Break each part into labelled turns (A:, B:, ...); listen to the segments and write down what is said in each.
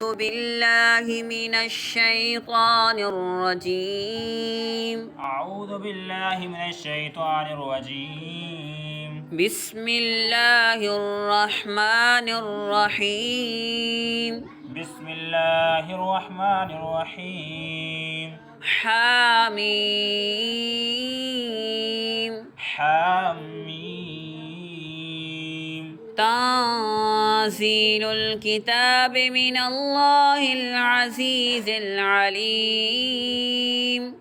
A: أعوذ بالله من الشيطان الرجيم.
B: أعوذ بالله من الشيطان الرجيم.
A: بسم الله الرحمن الرحيم.
B: بسم الله الرحمن الرحيم.
A: حميم.
B: حميم.
A: تنزيل الكتاب من الله العزيز العليم.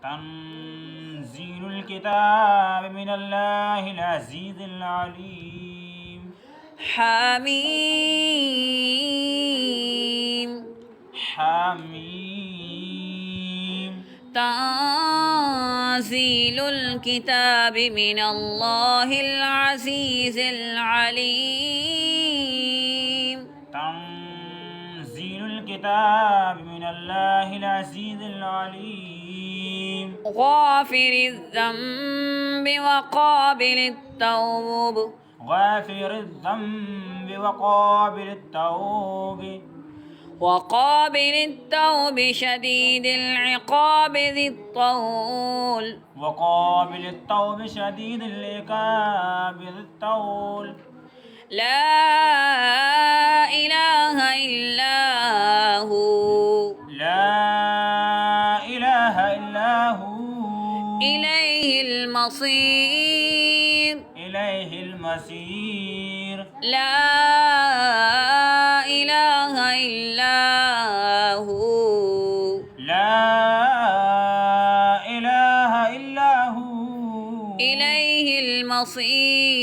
B: تنزيل الكتاب من الله العزيز العليم.
A: حميم.
B: حميم.
A: تنزيل الكتاب من الله العزيز العليم.
B: تنزيل الكتاب من الله العزيز العليم.
A: غافر الذنب وقابل التوب.
B: غافر الذنب وقابل التوب.
A: وقابل التوب شديد العقاب ذي الطول.
B: وقابل التوب شديد العقاب ذي الطول.
A: لا إله إلا هو.
B: لا إله إلا هو.
A: إليه المصير.
B: إليه المصير.
A: لا إله إلا هو.
B: لا إله إلا هو.
A: إليه المصير.